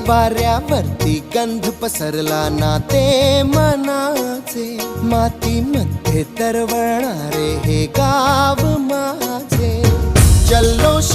वाऱ्यावरती गंध पसरला ना ते मनाचे, मातीमध्ये तरवळणारे हे गाव माझे. जल्लोष